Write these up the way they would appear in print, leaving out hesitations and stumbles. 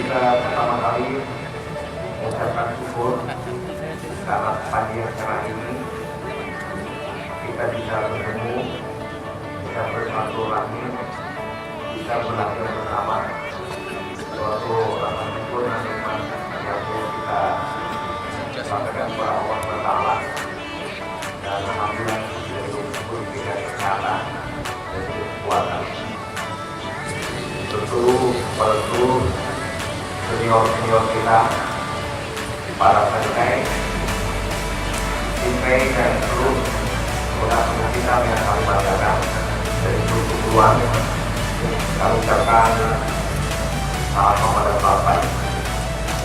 kita pertama kali mengucapkan syukur karena pagi yang cerah ini kita bisa bertemu, bisa bersilaturahmi, bisa belajar bersama suatu rasa syukur dan nikmat yang kita sampaikan kepada Allah Taala. Dan alhamdulillah dari syukur kita kesehatan dan kekuatan. Tentu pada seluruh senior kita, para pentai, dan seluruh mudah-mudahan kita yang kami banggakan dari seluruh kebutuhan, kami ucapkan salam kepada Bapak.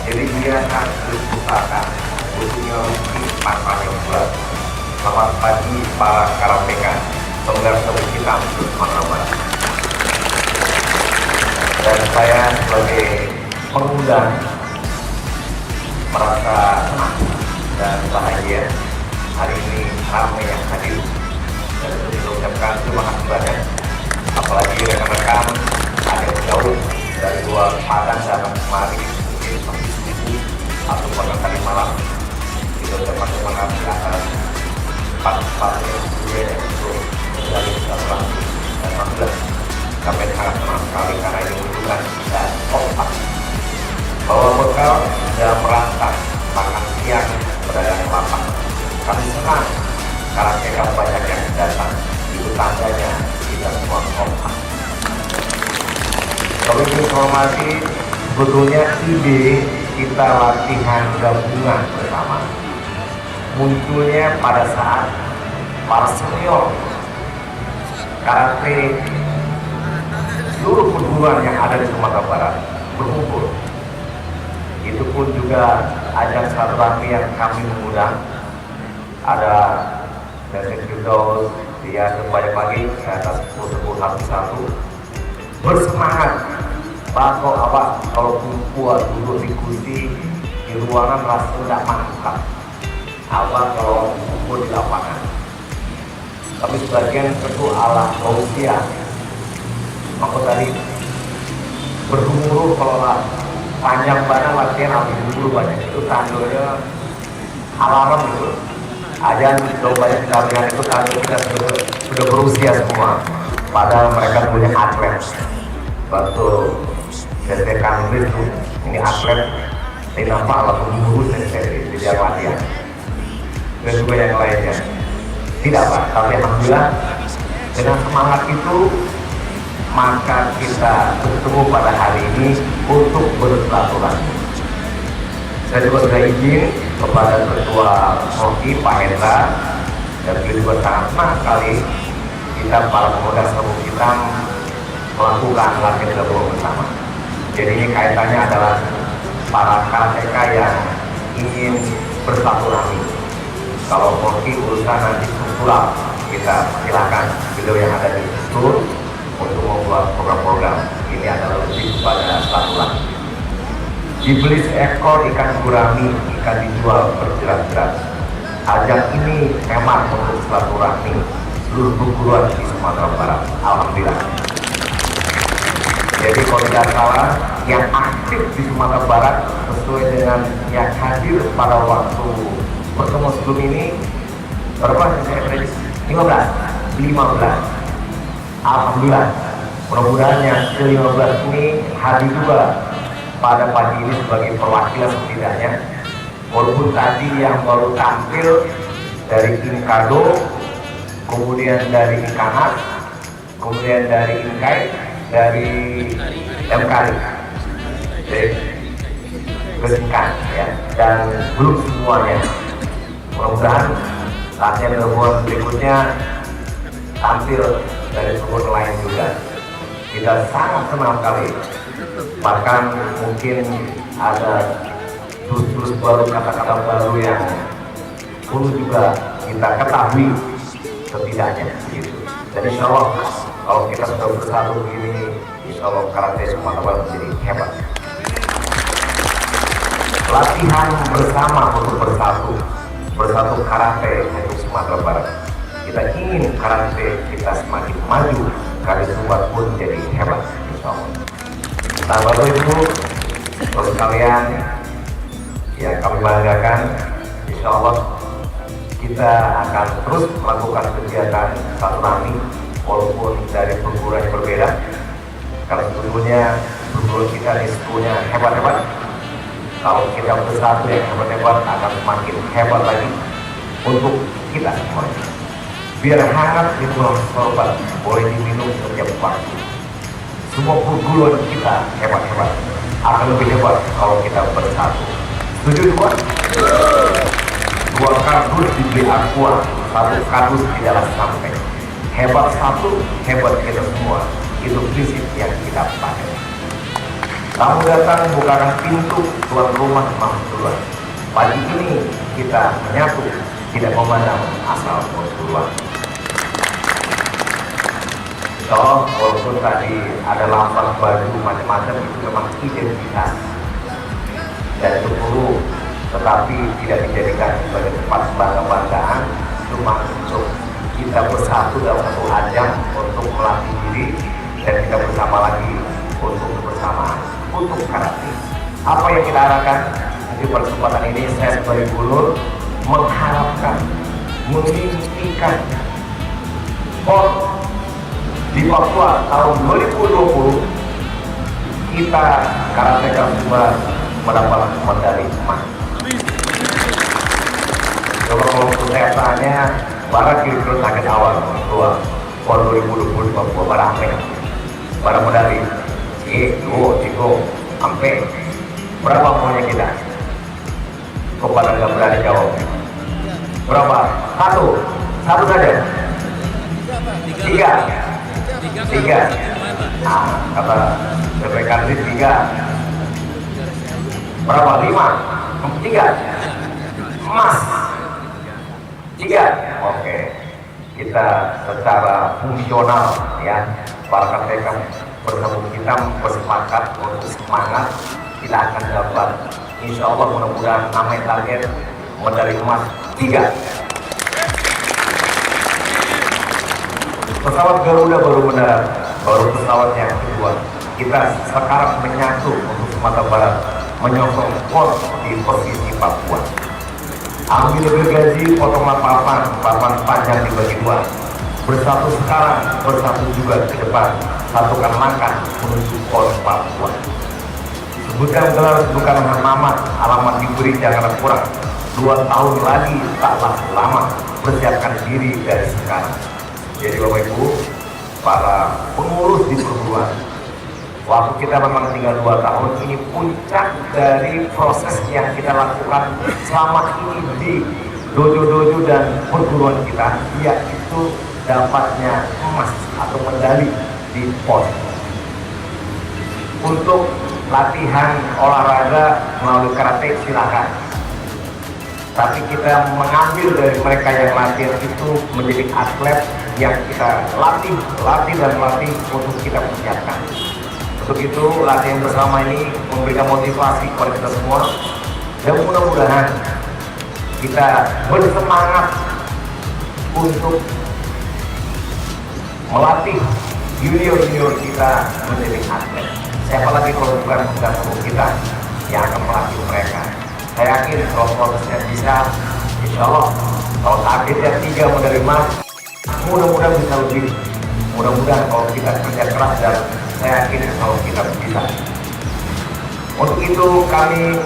Jadi biarkan diusahakan butuhnya rezeki manfaatnya buat. Selamat pagi para karateka, penggerak tubuh kita untuk Sumatera. Dan saya sebagai pengundang merasa senang dan bahagia hari ini ramai yang hadir, dan mengucapkan terima kasih banyak. Apalagi rekan-rekan ada yang jauh dari luar Padang datang kemari, mungkin masih subuh atau bahkan tadi malam. Kita ucapkan terima kasih atas partisipasinya yang untuk menjadi kesatuan dan alhamdulillah kami sangat senang sekali karena ini menunjukkan kita kompak bahwa bekal dalam merasa makan siang pedagang lapang. Kami senang karena mereka banyak yang datang, itu tandanya kita semua kompak. Kami menghormati sebetulnya ide kita latihan gabungan bersama munculnya pada saat para senior karate seluruh perguruan yang ada di Sumatera Barat berkumpul. Itu pun juga ajang silaturahmi yang kami mengundang. Ada dari Firdaus, dia banyak lagi, saya atas sebut satu-satu bersemangat. Bahwa kalau kumpul duduk di kursi di ruangan rasa tidak mantap. Kalau kumpul di lapangan. Tapi sebagian tentu ala manusia. Maka tadi bergumuru kalau lah panjang banget latihan harus bergumuru banyak, itu tandanya alarm itu. Ajan kalau banyak latihan itu tanda kita sudah berusia semua. Padahal mereka punya atlet. Batu detekan itu ini atlet tidak apa lah bergumuru sendiri tidak latihan. Dan juga yang lainnya tidak Pak, tapi alhamdulillah dengan semangat itu maka kita bertemu pada hari ini untuk bersilaturahmi. Saya juga sudah izin kepada Ketua Hoki Pak Hendra, dan beliau juga sangat senang sekali kita para pemuda seluruh kita melakukan latihan gabungan bersama. Jadi ini kaitannya adalah para karateka yang ingin bersilaturahmi. Kalau Hoki urusan nanti struktural, kita silakan beliau yang ada di struktur untuk membuat program-program. Ini adalah lebih kepada silaturahmi. Dibeli seekor ikan gurami, ikan dijual berjerat-jerat. Ajang ini memang untuk silaturahmi seluruh perguruan di Sumatera Barat. Alhamdulillah. Jadi kalau tidak salah, yang aktif di Sumatera Barat sesuai dengan yang hadir pada waktu pertemuan sebelum ini berapa? Saya prediksi 15. Alhamdulillah, mudah-mudahan yang ke-15 ini hadir juga pada pagi ini sebagai perwakilan setidaknya. Walaupun tadi yang baru tampil dari Inkado, kemudian dari Inkanas, kemudian dari Inkai, dari MKD, dari Kesingkan, ya, dan belum semuanya. Mudah-mudahan latihan gabungan berikutnya tampil dari sumber lain juga. Kita sangat senang sekali. Bahkan mungkin ada jurus-jurus baru, kata-kata baru yang perlu juga kita ketahui setidaknya. Gitu. Dan insya Allah kalau kita sudah bersatu begini, insya Allah karate Sumatera Barat menjadi hebat. Latihan bersama untuk bersatu karate untuk Sumatera Barat. Kita ingin karate kita semakin maju, karate Sumatera pun jadi hebat, insya Allah. Tanggal itu Terus kalian yang kami banggakan, insya Allah kita akan terus melakukan kegiatan silaturahmi walaupun dari perguruan yang berbeda, karena sebetulnya perguruan kita ini sebetulnya hebat-hebat. Kalau kita bersatu yang hebat-hebat akan semakin hebat lagi untuk kita semua. Biar hangat di bulan sorban, boleh diminum setiap waktu. Semua perguruan kita hebat-hebat, akan lebih hebat kalau kita bersatu. Setuju semua? Dua kardus dibeli aqua, satu kardus tidak sampai. Hebat satu, hebat kita semua. Itu prinsip yang kita pakai. Tamu datang bukakan pintu, tuan rumah masuk duluan. Pagi ini kita menyatu, tidak memandang asal duluan. So, walaupun tadi ada lampas baju macam-macam, itu memang identitas dan itu perlu, tetapi tidak dijadikan sebagai tempat bangga-banggaan, cuma untuk kita bersatu dalam satu ajang untuk melatih diri dan kita bersama lagi untuk kebersamaan, untuk karate. Apa yang kita harapkan di kesempatan ini, saya sebagai guru mengharapkan, memimpikan di Papua tahun 2020 kita karateka Sumbar mendapat medali emas. Coba kalau saya tanya, bara kira-kira target awal keluar PON 2020 di Papua bara apa? Bara medali, Ciko, sampai berapa maunya kita? Kepada nggak berani jawab. Berapa? Satu saja. Tiga. Nah, kata BPKD 3. Berapa? 5. 3. Emas. 3. Oke. Kita secara fungsional ya, para KTK bersama kita bersepakat untuk semangat, kita akan dapat, insya Allah mudah-mudahan namanya target medali emas 3. Pesawat Garuda baru mendarat, baru pesawat yang kedua. Kita sekarang menyatu untuk Sumatera Barat, menyosong PON di provinsi Papua. Ambil gergaji, potonglah papan panjang dibagi 2. Bersatu sekarang, bersatu juga ke depan. Satukan langkah menuju PON Papua. Sebutkan gelar, bukan nama, alamat diberi jangan kurang. 2 tahun lagi taklah lama, persiapkan diri dari sekarang. Jadi Bapak Ibu, para pengurus di perguruan, waktu kita memang tinggal 2 tahun, ini puncak dari proses yang kita lakukan selama ini di dojo-dojo dan perguruan kita, yaitu dapatnya emas atau medali di PON. Untuk latihan olahraga melalui karate silakan, tapi kita mengambil dari mereka yang latihan itu menjadi atlet yang kita latih untuk kita persiapkan. Untuk itu latihan bersama ini memberikan motivasi kepada kita semua, dan mudah-mudahan kita bersemangat untuk melatih junior kita menjadi atlet. Siapa lagi kalau bukan kita yang akan melatih mereka. Saya yakin kalau prosesnya bisa, insya Allah kalau targetnya 3 medali emas, mudah-mudahan bisa lebih. Mudah-mudahan kalau kita kerja keras, dan saya yakin kalau kita bisa. Untuk itu kami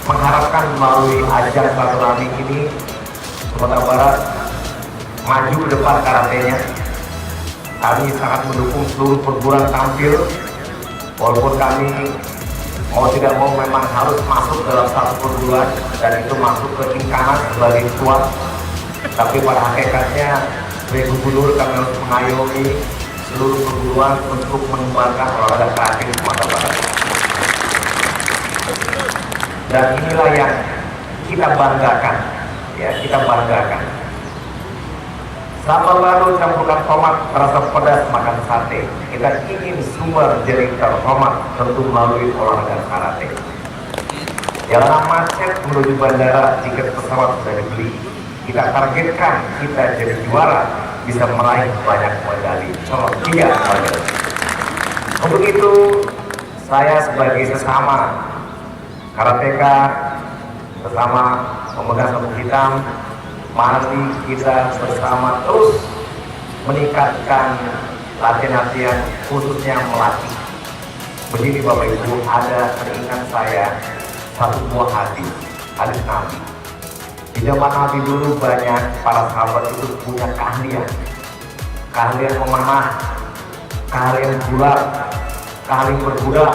mengharapkan melalui ajang silaturahmi ini, Sumatera Barat maju ke depan karatenya. Kami sangat mendukung seluruh perguruan tampil, walaupun kami mau tidak mau memang harus masuk dalam satu perguruan, dan itu masuk ke tingkatan sebagai tuan. Tapi pada hakikatnya sebagai gubernur kami harus mengayomi seluruh perguruan untuk mengembangkan olahraga karate di Sumatera Barat. Dan inilah yang kita banggakan, ya, kita banggakan. Sambal lado campurkan tomat, terasa pedas makan sate. Kita ingin Sumbar jadi terhormat, tentu melalui olahraga karate. Jalanan macet menuju bandara, tiket pesawat sudah dibeli. Kita targetkan kita jadi juara, bisa meraih banyak medali. Contoh 3 medali. Untuk itu saya sebagai sesama karateka bersama pemegang sabuk hitam, mari kita bersama terus meningkatkan latihan-latihan khususnya melatih. Begini Bapak Ibu, ada teringat saya satu buah hadis Nabi. Di zaman Nabi dulu banyak para sahabat itu punya keahlian memanah, keahlian gulat, keahlian berkuda,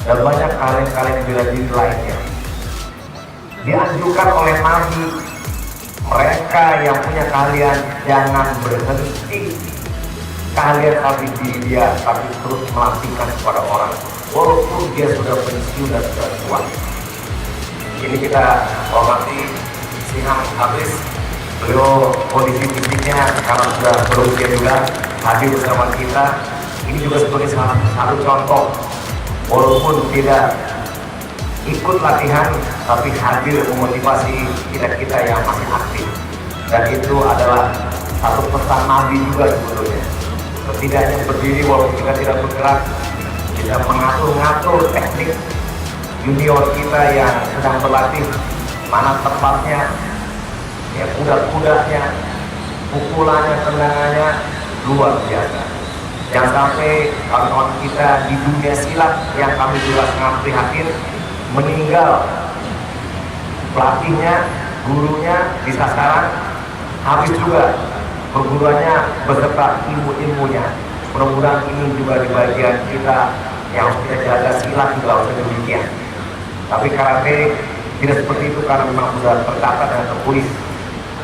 dan banyak keahlian bela diri lainnya. Dianjurkan oleh Nabi, mereka yang punya keahlian jangan berhenti keahlian Nabi diri dia, tapi terus melatihkan kepada orang walaupun dia sudah pensiun dan sudah tua. Ini kita hormati Sinam Habis, beliau kondisi fisiknya karena sudah berusia juga hadir bersama kita. Ini juga sebagai salah satu contoh, walaupun tidak ikut latihan tapi hadir memotivasi kita yang masih aktif, dan itu adalah satu pesan Nabi juga sebetulnya. Setidaknya berdiri walaupun kita tidak bergerak, kita mengatur-ngatur teknik junior kita yang sedang berlatih, mana tepatnya, ya kuda-kudanya, pukulannya, tendangannya luar biasa. Jangan sampai kawan-kawan kita di dunia silat yang kami juga sangat prihatin meninggal, pelatihnya, gurunya di sasaran, habis juga perguruannya beserta ilmu-ilmunya. Mudah-mudahan ini juga di bagian kita yang harus kita jaga, silat juga harus demikian. Tapi karate tidak seperti itu karena memang sudah tercatat dan tertulis.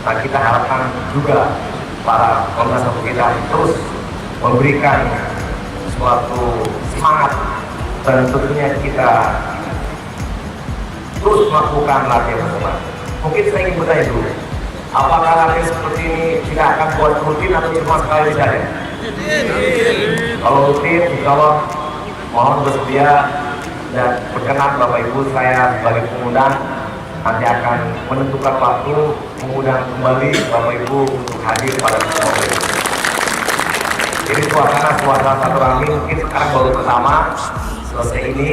Nah, kita harapkan juga para pemirsa kita terus memberikan suatu semangat, dan tentunya kita terus melakukan latihan bersama. Mungkin saya ingin bertanya dulu, apakah latihan seperti ini tidak akan buat rutin atau cuma sekali saja? Kalau rutin, insya Allah mohon bersedia dan berkenan Bapak Ibu, saya sebagai pengundang nanti akan menentukan waktu mengundang kembali Bapak Ibu untuk hadir pada kesempatan ini. Jadi suasana silaturahmi mungkin sekarang baru pertama selesai ini,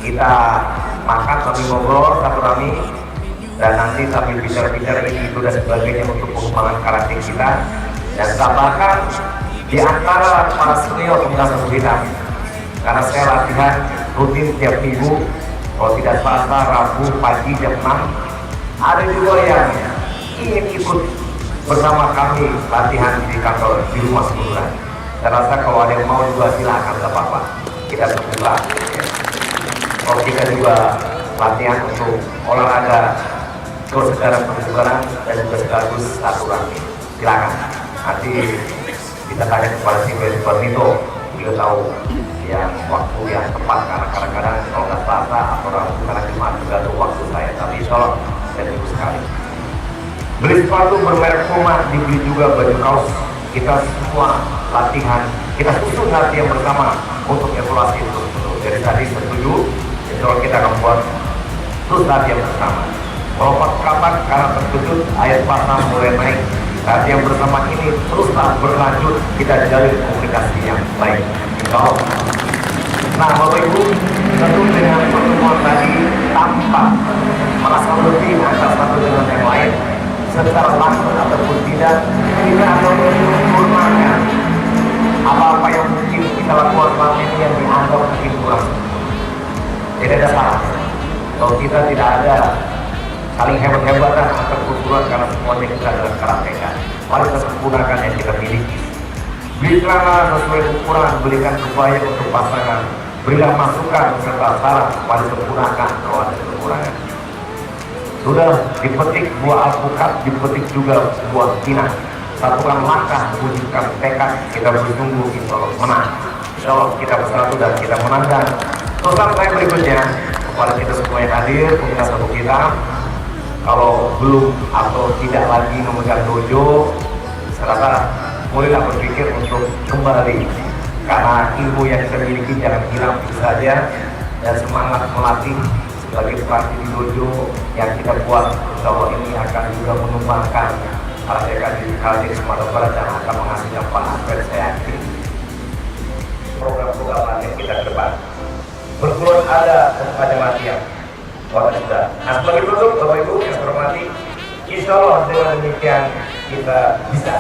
kita makan sambil ngobrol silaturahmi, dan nanti sambil bicara-bicara ini itu dan sebagainya untuk pengembangan karakter kita, dan tambahkan di antara para senior pemegang sabuk hitam, karena saya latihan rutin tiap minggu, kalau tidak Selasa, Rabu, pagi jam 6. Ada juga yang ingin ikut bersama kami latihan di kantor di rumah sebulan. Saya rasa kalau ada yang mau juga silakan, tidak apa-apa, kita terbuka. Kalau kita juga latihan untuk olahraga kesegaran kebugaran dan juga sekaligus silaturahmi, silakan. Nanti kita tanya kepada si Bertito, beliau tahu yang waktu yang tepat, karena kadang-kadang kalau nggak Selasa atau Rabu karena Jumat juga ada waktu saya, tapi insya Allah saya tunggu sekali. Beli sepatu bermerek Puma, dibeli juga baju kaos. Kita semua latihan, kita susun latihan bersama untuk evaluasi terus. Jadi tadi setuju, insya Allah kita akan buat terus latihan bersama. Walaupun kapan karena terkejut ayat pasal mulai naik, latihan bersama ini teruslah berlanjut, kita jalin komunikasi yang baik. Insya Allah. Nah Bapak Ibu, tentu dengan pertemuan tadi tanpa merasa lebih antara satu dengan yang lain, secara langsung ataupun tidak, kita akan menyempurnakan apa-apa yang mungkin kita lakukan selama ini yang dianggap mungkin kurang. Tidak ada salah kalau kita tidak ada saling hebat-hebatan atau kurang, karena semuanya kita adalah karateka. Mari kita sempurnakan yang kita miliki. Berikanlah sesuai ukuran, berikan kebaya untuk pasangan, berilah masukan serta saran, mari sempurnakan kalau ada kekurangan. Sudah dipetik buah alpukat, dipetik juga buah pinang. Satukan langkah, wujudkan tekad, kita bersungguh, insya Allah menang. Insya Allah kita bersatu dan kita menangkan. Pesan saya berikutnya kepada kita semua yang hadir, pemirsa sabuk hitam, kalau belum atau tidak lagi memegang dojo, saya rasa mulailah berpikir untuk kembali, karena ilmu yang kita miliki jangan hilang begitu saja, dan semangat melatih sebagai pelatih di dojo yang kita buat, insya Allah ini akan juga mengembangkan karakter di Sumatera Barat dan akan menghasilkan pahala saya yakin. Program-program latihan kita ke depan berkeluar ada pada latihan. dengan demikian kita bisa.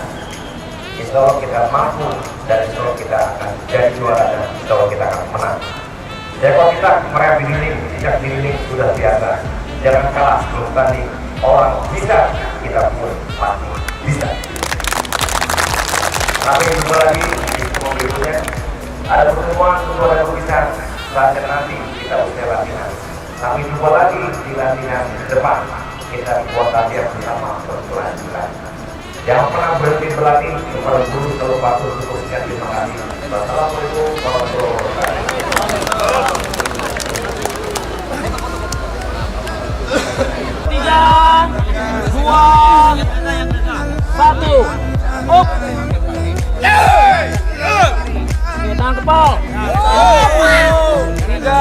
Insya Allah kita mampu dan insya Allah kita akan jadi juara dan insya Allah kita akan menang. Ya kalau kita meraih dinding, sejak dinding sudah biasa. Jangan kalah sebelum tanding. Orang bisa, kita pun pasti bisa. Sampai jumpa lagi di pertemuan berikutnya. Ada pertemuan bisa saat nanti kita usai latihan. Sampai jumpa lagi di latihan depan. Kita buat latihan bersama berkelanjutan. Jangan pernah berhenti berlatih kepada guru selalu patuh untuk sekian. Terima kasih. Wassalamualaikum warahmatullahi wabarakatuh. Tiga, dua, satu, up. Tangan kepal. Tiga,